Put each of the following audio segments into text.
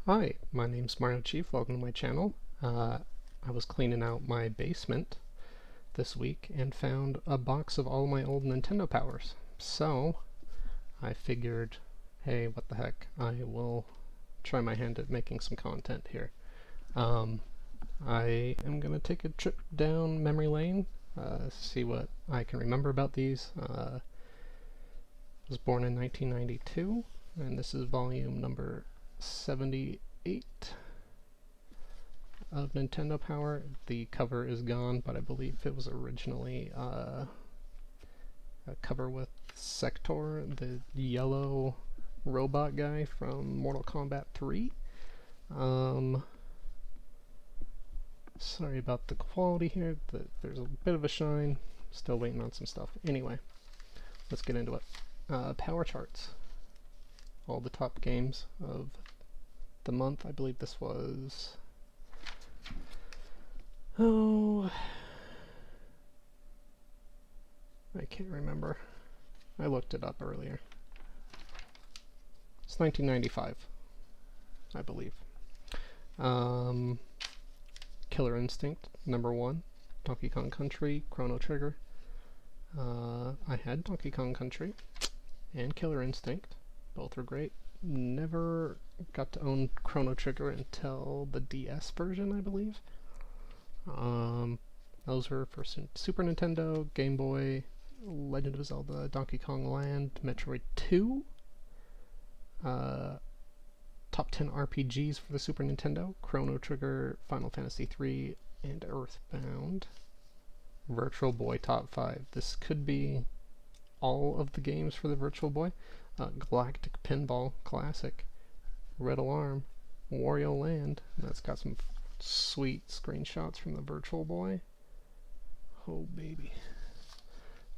Hi, my name's Mario Chief. Welcome to my channel. I was cleaning out my basement this week and found a box of all my old Nintendo Powers. So I figured, hey, what the heck, I will try my hand at making some content here. I am going to take a trip down memory lane, see what I can remember about these. I was born in 1992, and this is volume number 78 of Nintendo Power. The cover is gone, but I believe it was originally a cover with Sector, the yellow robot guy from Mortal Kombat 3. Sorry about the quality here. There's a bit of a shine. Still waiting on some stuff. Anyway, let's get into it. Power charts. All the top games of the month. I believe this was... oh... I can't remember. I looked it up earlier. It's 1995, I believe. Killer Instinct, number 1. Donkey Kong Country, Chrono Trigger. I had Donkey Kong Country and Killer Instinct. Both were great. Never got to own Chrono Trigger until the DS version, I believe. Those were for Super Nintendo, Game Boy, Legend of Zelda, Donkey Kong Land, Metroid 2. Top 10 RPGs for the Super Nintendo, Chrono Trigger, Final Fantasy III, and Earthbound. Virtual Boy Top 5. This could be all of the games for the Virtual Boy. Galactic Pinball Classic, Red Alarm, Wario Land. That's got some sweet screenshots from the Virtual Boy. Oh baby,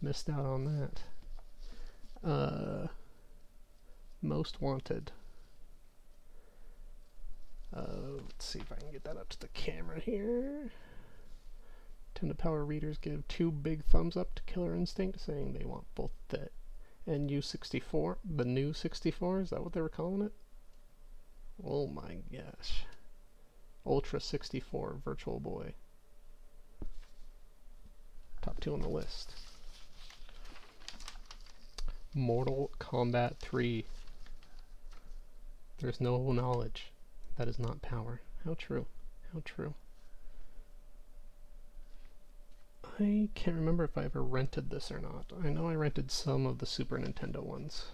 missed out on that. Most Wanted. Let's see if I can get that up to the camera here. Nintendo Power readers give 2 big thumbs up to Killer Instinct, saying they want both the NU64, the new 64, is that what they were calling it? Oh my gosh. Ultra 64 Virtual Boy. Top 2 on the list. Mortal Kombat 3. There's no knowledge. That is not power. How true. How true. I can't remember if I ever rented this or not. I know I rented some of the Super Nintendo ones.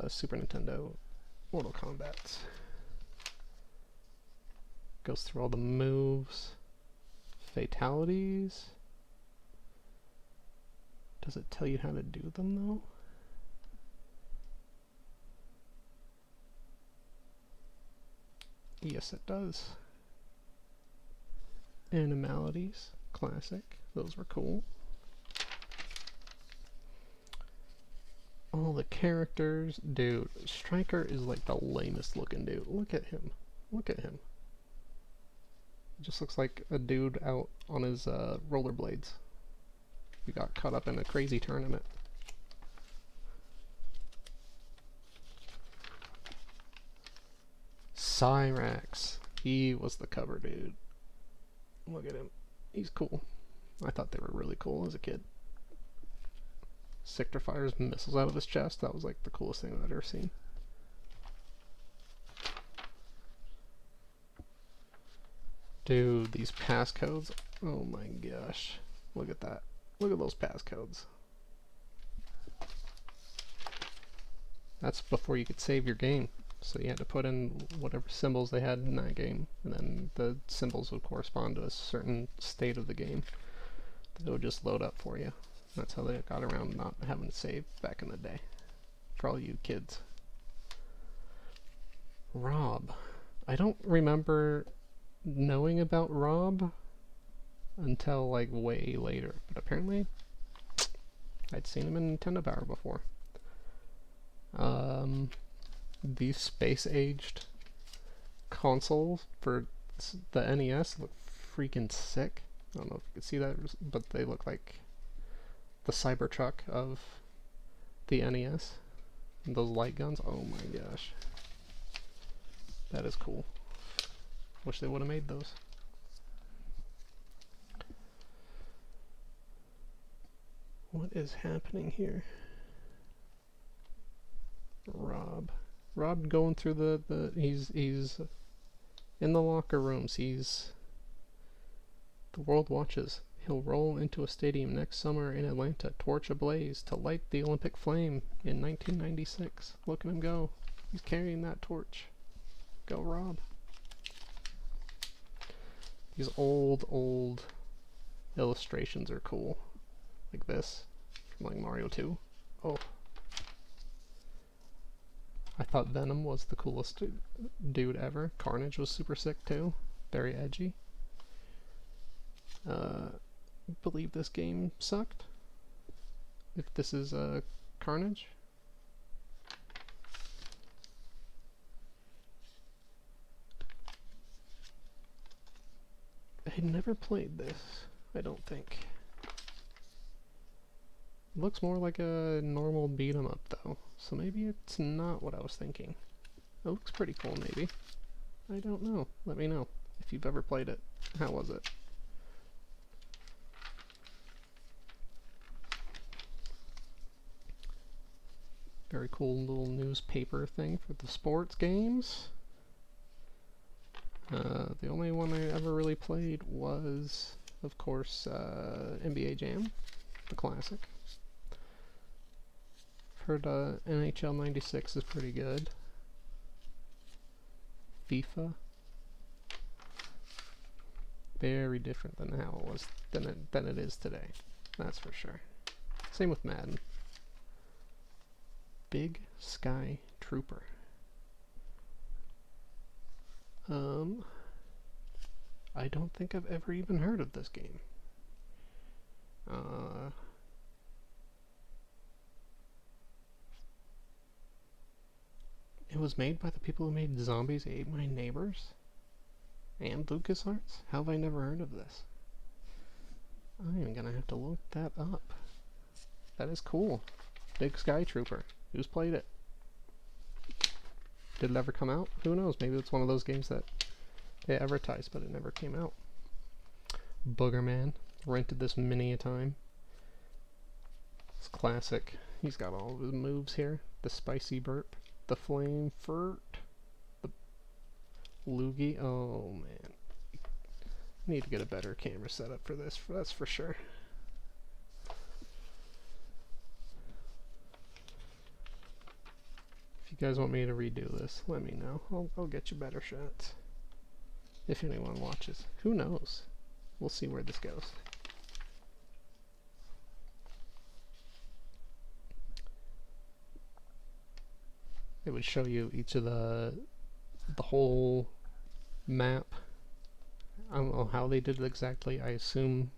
Super Nintendo Mortal Kombat. Goes through all the moves. Fatalities. Does it tell you how to do them though? Yes, it does. Animalities. Classic. Those were cool. All the characters. Dude, Striker is like the lamest looking dude. Look at him. Look at him. He just looks like a dude out on his rollerblades. He got caught up in a crazy tournament. Cyrax. He was the cover dude. Look at him. He's cool. I thought they were really cool as a kid. Sector fires missiles out of his chest. That was like the coolest thing I've ever seen. Dude, these passcodes. Oh my gosh. Look at that. Look at those passcodes. That's before you could save your game. So you had to put in whatever symbols they had in that game, and then the symbols would correspond to a certain state of the game. It would just load up for you. That's how they got around not having to save back in the day. For all you kids. Rob. I don't remember knowing about Rob until like way later, but apparently I'd seen him in Nintendo Power before. These space-aged consoles for the NES look freaking sick. I don't know if you can see that, but they look like the Cybertruck of the NES. And those light guns, oh my gosh. That is cool. Wish they would have made those. What is happening here? Rob going through the he's in the locker rooms. The world watches. He'll roll into a stadium next summer in Atlanta, torch ablaze to light the Olympic flame in 1996. Look at him go. He's carrying that torch. Go, Rob. These old illustrations are cool. Like this, from like Mario 2. Oh. I thought Venom was the coolest dude ever. Carnage was super sick too. Very edgy. Believe this game sucked. If this is Carnage. I had never played this, I don't think. It looks more like a normal beat 'em up though, so maybe it's not what I was thinking. It looks pretty cool maybe. I don't know. Let me know if you've ever played it. How was it? Very cool little newspaper thing for the sports games. The only one I ever really played was, of course, NBA Jam, the classic. I've heard NHL 96 is pretty good. FIFA. Very different than how it was than it is today. That's for sure. Same with Madden. Big Sky Trooper. I don't think I've ever even heard of this game. It was made by the people who made Zombies Ate My Neighbors and LucasArts? How have I never heard of this? I'm gonna have to look that up. That is cool. Big Sky Trooper. Who's played it? Did it ever come out? Who knows? Maybe it's one of those games that they advertised, but it never came out. Boogerman. Rented this many a time. It's classic. He's got all of his moves here. The spicy burp. The flame furt. The loogie. Oh, man. I need to get a better camera setup for this. That's for sure. If you guys want me to redo this, let me know. I'll get you better shots. If anyone watches. Who knows? We'll see where this goes. It would show you each of the whole map. I don't know how they did it exactly. I assume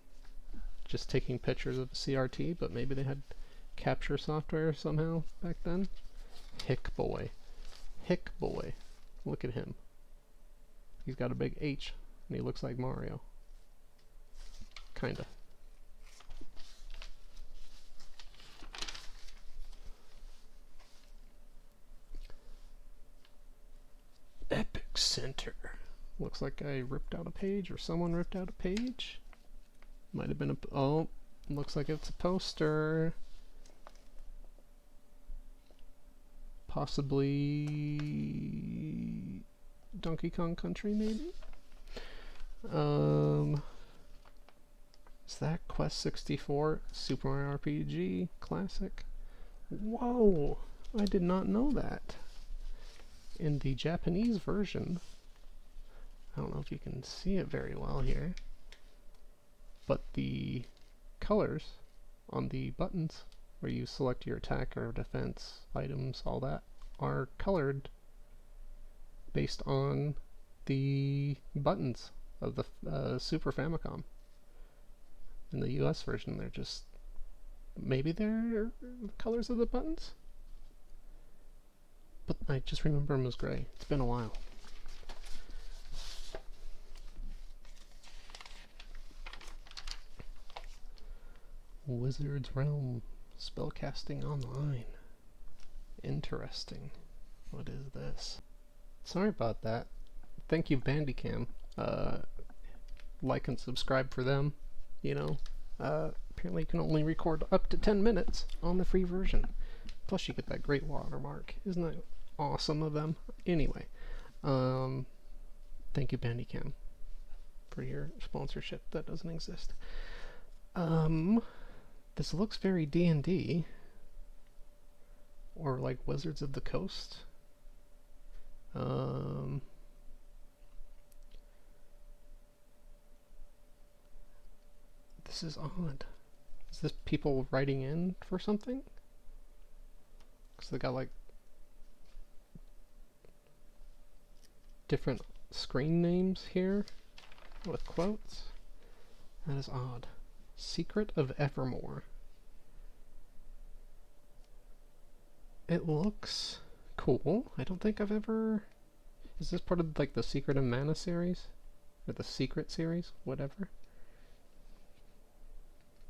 just taking pictures of a CRT, but maybe they had capture software somehow back then. Hick boy. Hick boy. Look at him. He's got a big H, and he looks like Mario. Kinda. Epic Center. Looks like I ripped out a page, or someone ripped out a page. Might have been a... oh, looks like it's a poster. Possibly... Donkey Kong Country, maybe? Is that Quest 64? Super Mario RPG Classic? Whoa! I did not know that. In the Japanese version, I don't know if you can see it very well here, but the colors on the buttons where you select your attack or defense items, all that, are colored based on the buttons of the Super Famicom. In the US version, they're just... maybe they're colors of the buttons? But I just remember them as gray. It's been a while. Wizard's Realm. Spellcasting online. Interesting. What is this? Sorry about that. thank you Bandicam. Like and subscribe for them. You know, apparently you can only record up to 10 minutes on the free version. Plus you get that great watermark. Isn't that awesome of them? Anyway, thank you Bandicam for your sponsorship that doesn't exist. This looks very D&D. Or like Wizards of the Coast. This is odd. Is this people writing in for something? Because they got like different screen names here with quotes. That is odd. Secret of Evermore. It looks cool. I don't think I've ever... Is this part of like the Secret of Mana series? Or the Secret series? Whatever.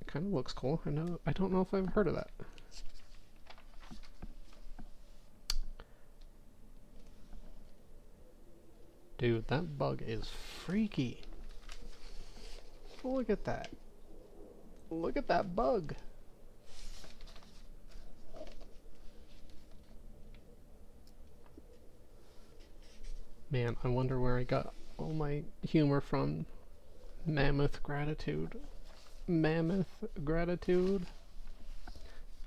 It kind of looks cool. I don't know if I've heard of that. Dude, that bug is freaky. Look at that. Look at that bug. Man, I wonder where I got all my humor from. Mammoth gratitude. Mammoth gratitude.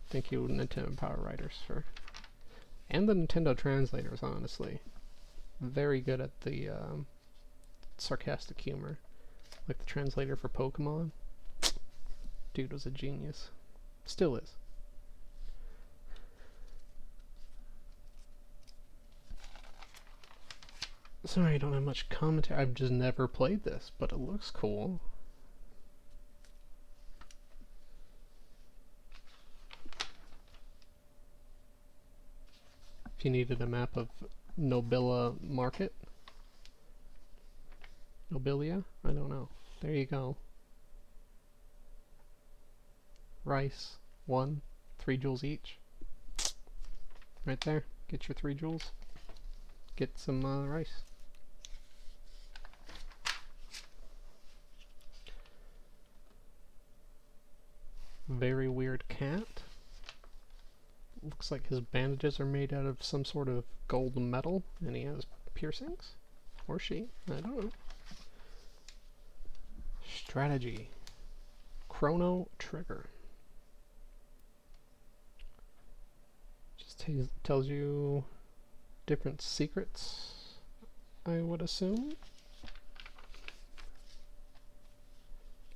Thank you, Nintendo Power writers, for... And the Nintendo translators, honestly. Very good at the sarcastic humor. Like the translator for Pokemon. Dude was a genius. Still is. Sorry, I don't have much commentary. I've just never played this, but it looks cool. If you needed a map of Nobilia Market. Nobilia? I don't know. There you go. Rice. 1. 3 jewels each. Right there. Get your 3 jewels. Get some rice. Very weird cat. Looks like his bandages are made out of some sort of gold metal, and he has piercings. Or she. I don't know. Strategy. Chrono Trigger. Just tells you different secrets, I would assume.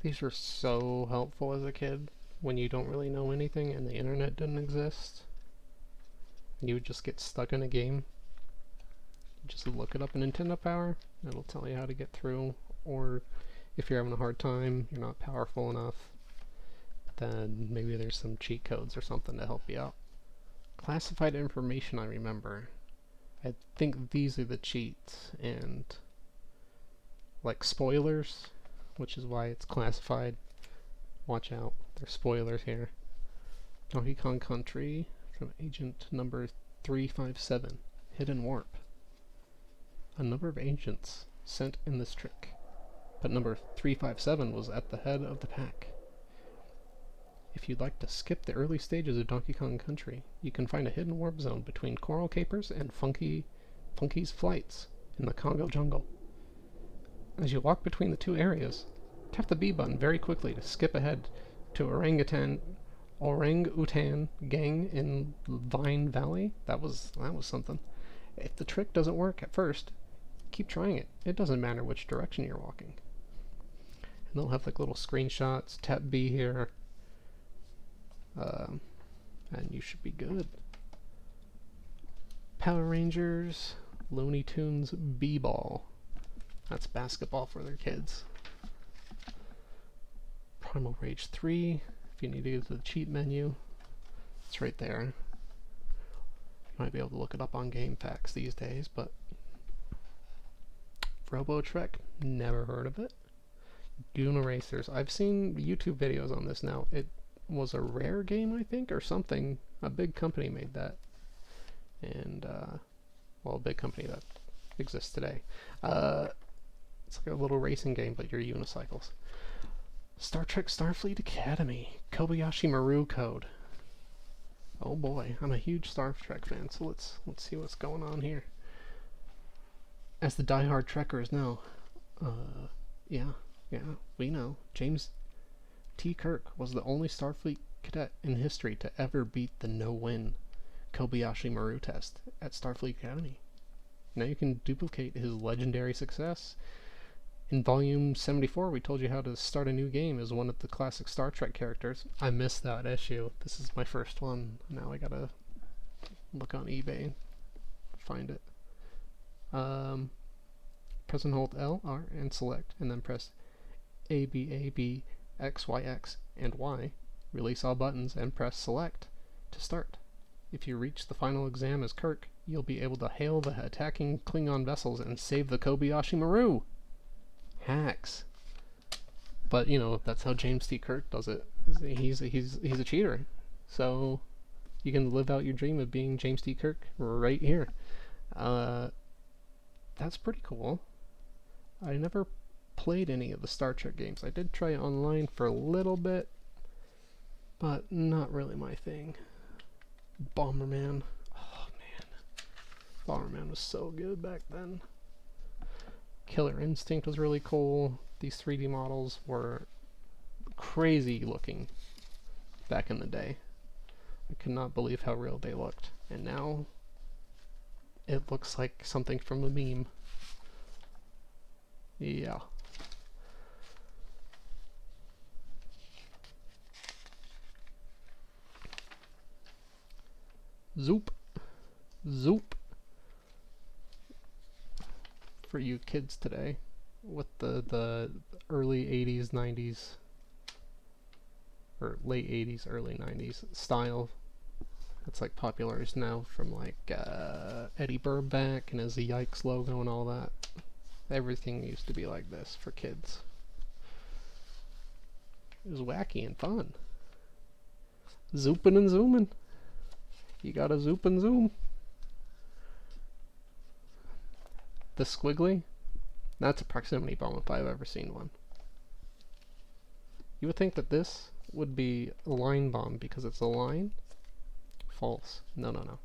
These were so helpful as a kid when you don't really know anything and the internet didn't exist. You would just get stuck in a game. Just look it up in Nintendo Power, it'll tell you how to get through, or if you're having a hard time, you're not powerful enough, then maybe there's some cheat codes or something to help you out. Classified information, I remember. I think these are the cheats, and like spoilers, which is why it's classified. Watch out, there's spoilers here. Donkey Kong Country from agent number 357, Hidden Warp. A number of agents sent in this trick, but number 357 was at the head of the pack. If you'd like to skip the early stages of Donkey Kong Country, you can find a hidden warp zone between Coral Capers and Funky's Flights in the Congo jungle. As you walk between the two areas, tap the B button very quickly to skip ahead to Orangutan Gang in Vine Valley. That was something. If the trick doesn't work at first, keep trying it. It doesn't matter which direction you're walking. And they'll have like little screenshots. Tap B here. And you should be good. Power Rangers, Looney Tunes B-Ball. That's basketball for their kids. Primal Rage 3, if you need to go to the cheat menu, it's right there. You might be able to look it up on GameFAQs these days, but Robo-Trek, never heard of it. Goon Racers, I've seen YouTube videos on this now. It was a Rare game, I think, or something. A big company made that. And, well, a big company that exists today. It's like a little racing game, but you're unicycles. Star Trek Starfleet Academy, Kobayashi Maru code. Oh boy, I'm a huge Star Trek fan, so let's see what's going on here. As the diehard Trekkers know, yeah, we know. James T. Kirk was the only Starfleet cadet in history to ever beat the no-win Kobayashi Maru test at Starfleet Academy. Now you can duplicate his legendary success. In Volume 74, we told you how to start a new game as one of the classic Star Trek characters. I missed that issue. This is my first one. Now I gotta look on eBay and find it. Press and hold L, R, and select, and then press A, B, X, Y, X, and Y. Release all buttons and press select to start. If you reach the final exam as Kirk, you'll be able to hail the attacking Klingon vessels and save the Kobayashi Maru. Hacks. But you know, that's how James T. Kirk does it. He's a cheater. So you can live out your dream of being James T. Kirk right here. That's pretty cool. I never played any of the Star Trek games. I did try online for a little bit, but not really my thing. Bomberman. Oh man. Bomberman was so good back then. Killer Instinct was really cool. These 3D models were crazy looking back in the day. I could not believe how real they looked. And now it looks like something from a meme. Yeah. Zoop. Zoop. For you kids today with the early 80s, 90s, or late 80s, early 90s style that's like popular is now from like Eddie Burback and his Yikes logo and all that. Everything used to be like this for kids. It was wacky and fun. Zooping and zooming. You gotta zoop and zoom. The squiggly? That's a proximity bomb if I've ever seen one. You would think that this would be a line bomb because it's a line. False. No.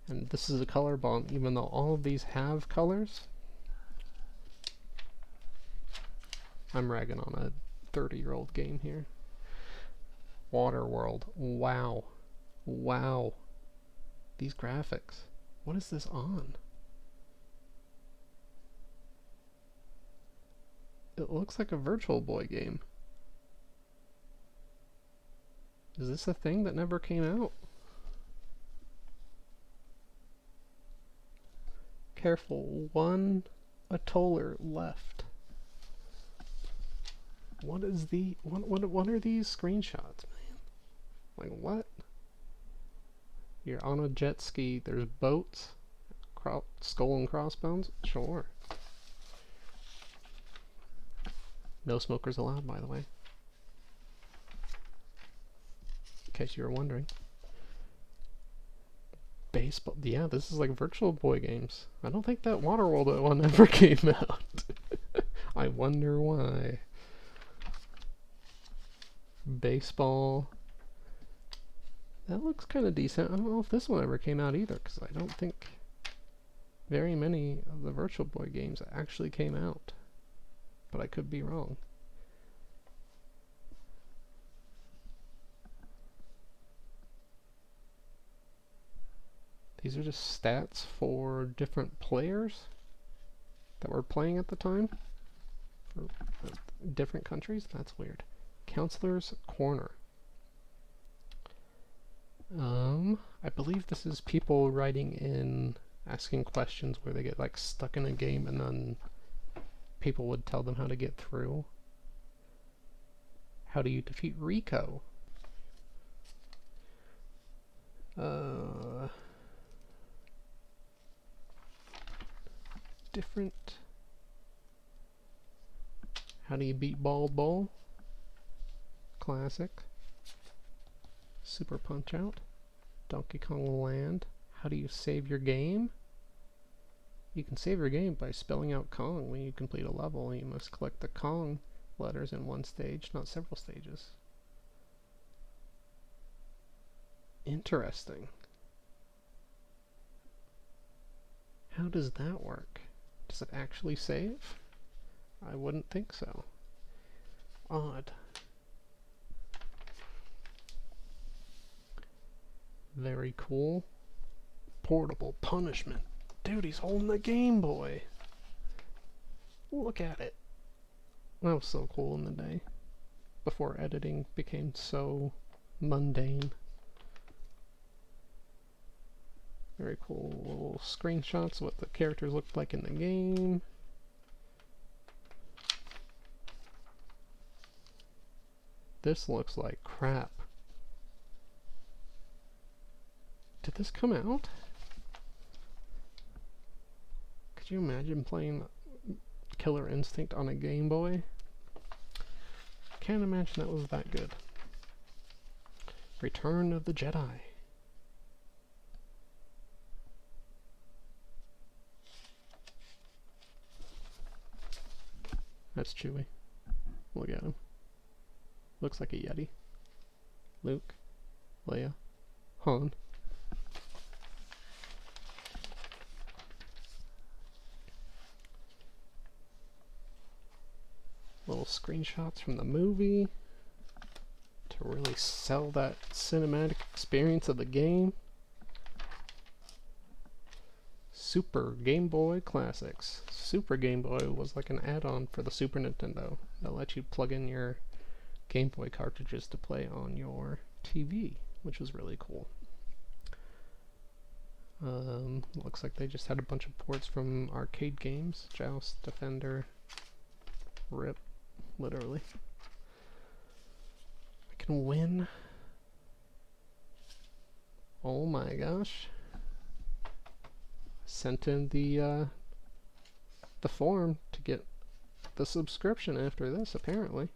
And this is a color bomb, even though all of these have colors. I'm ragging on a 30-year-old game here. Waterworld. Wow. Wow. These graphics. What is this on? It looks like a Virtual Boy game. Is this a thing that never came out? Careful, one atoller left. What is the what are these screenshots, man? Like what? You're on a jet ski, there's boats, skull and crossbones? Sure. No smokers allowed, by the way. In case you were wondering. Baseball. Yeah, this is like Virtual Boy games. I don't think that Waterworld one ever came out. I wonder why. Baseball. That looks kind of decent. I don't know if this one ever came out either, because I don't think very many of the Virtual Boy games actually came out. But I could be wrong. These are just stats for different players that were playing at the time. For different countries? That's weird. Counselor's Corner. I believe this is people writing in, asking questions where they get like stuck in a game and then people would tell them how to get through. How do you defeat Rico? Different. How do you beat Bald Bull? Classic. Super Punch Out. Donkey Kong Land. How do you save your game? You can save your game by spelling out Kong when you complete a level. You must collect the Kong letters in one stage, not several stages. Interesting. How does that work? Does it actually save? I wouldn't think so. Odd. Very cool. Portable punishment. Dude, he's holding the Game Boy. Look at it. That was so cool in the day. Before editing became so mundane. Very cool little screenshots of what the characters looked like in the game. This looks like crap. Did this come out? Could you imagine playing Killer Instinct on a Game Boy? Can't imagine that was that good. Return of the Jedi. That's Chewie. Look at him. Looks like a Yeti. Luke, Leia, Han. Little screenshots from the movie to really sell that cinematic experience of the game. Super Game Boy Classics. Super Game Boy was like an add-on for the Super Nintendo that let you plug in your Game Boy cartridges to play on your TV, which was really cool. Looks like they just had a bunch of ports from arcade games. Joust, Defender, RIP, literally. I can win. Oh my gosh. Sent in the form to get the subscription after this, apparently.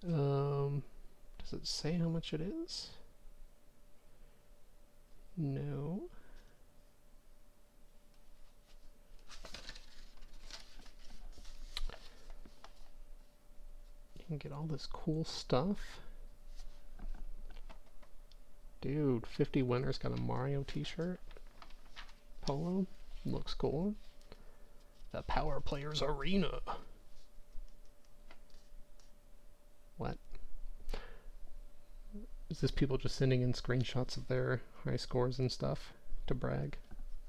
Does it say how much it is? No. You can get all this cool stuff. Dude, 50 winners got a Mario t-shirt. Polo. Looks cool. The Power Players Arena. What? Is this people just sending in screenshots of their high scores and stuff to brag?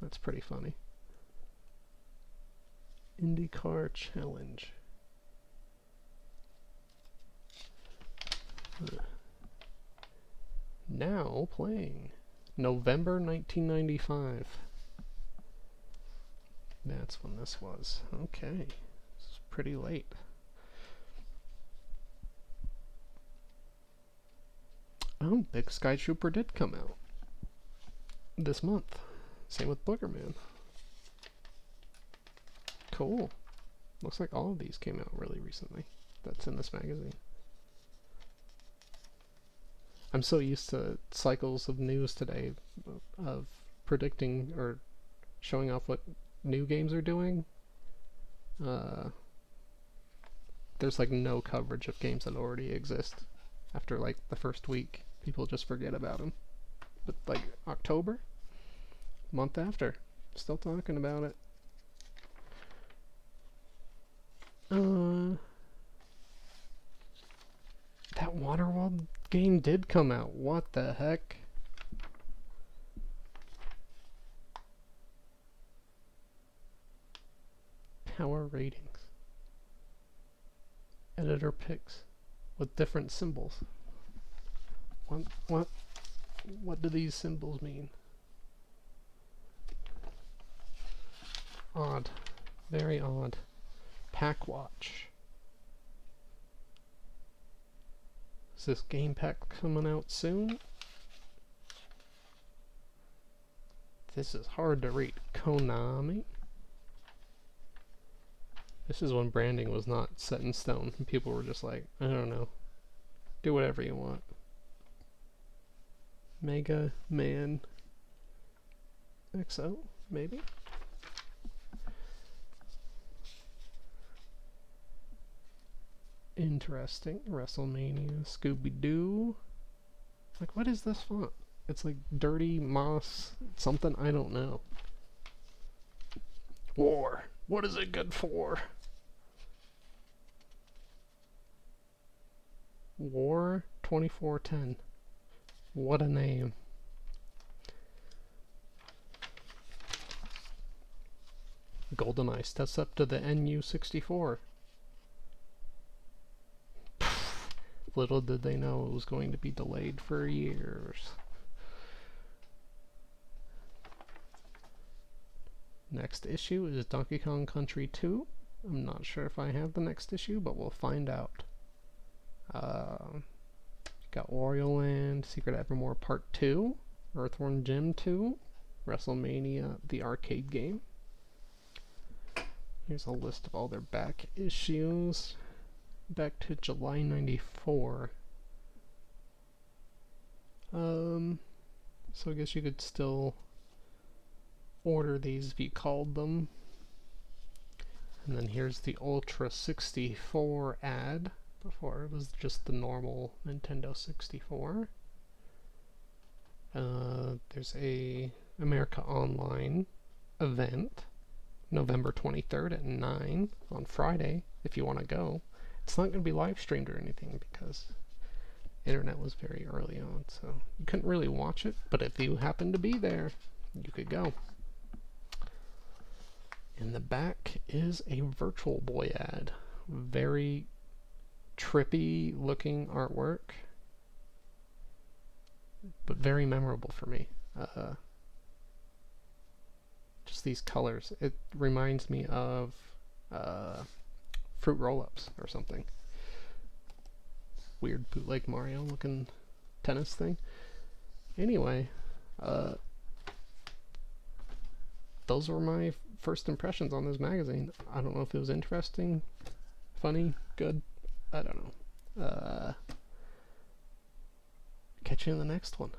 That's pretty funny. IndyCar Challenge. Now playing. November 1995. That's when this was. Okay. This is pretty late. Oh, Big Sky Trooper did come out this month. Same with Boogerman. Cool. Looks like all of these came out really recently. That's in this magazine. I'm so used to cycles of news today of predicting or showing off what new games are doing. There's like no coverage of games that already exist. After like the first week, people just forget about them. But like October, month after, still talking about it. That Waterworld game did come out. What the heck? Power ratings. Editor picks with different symbols. What do these symbols mean? Odd. Very odd. Pack watch. Is this game pack coming out soon? This is hard to read. Konami? This is when branding was not set in stone and people were just like, I don't know, do whatever you want. Mega Man XO? maybe? Interesting. WrestleMania, Scooby-Doo. Like, what is this font? It's like dirty moss something, I don't know. War. What is it good for? War 2410. What a name. GoldenEye steps up to the NU64. Little did they know it was going to be delayed for years. Next issue is Donkey Kong Country 2. I'm not sure if I have the next issue, but we'll find out. Got Wario Land, Secret Evermore Part 2, Earthworm Jim 2, WrestleMania, the arcade game. Here's a list of all their back issues. Back to July 94. So I guess you could still order these if you called them. And then here's the Ultra 64 ad. Before it was just the normal Nintendo 64. There's a America Online event, November 23rd at 9 on Friday, if you want to go. It's not going to be live streamed or anything because internet was very early on, so you couldn't really watch it, but if you happened to be there, you could go. In the back is a Virtual Boy ad. Very trippy looking artwork, but very memorable for me. Just these colors. It reminds me of Fruit Roll-Ups or something. Weird bootleg Mario looking tennis thing. Anyway, those were my first impressions on this magazine. I don't know if it was interesting, funny, good. I don't know. Catch you in the next one.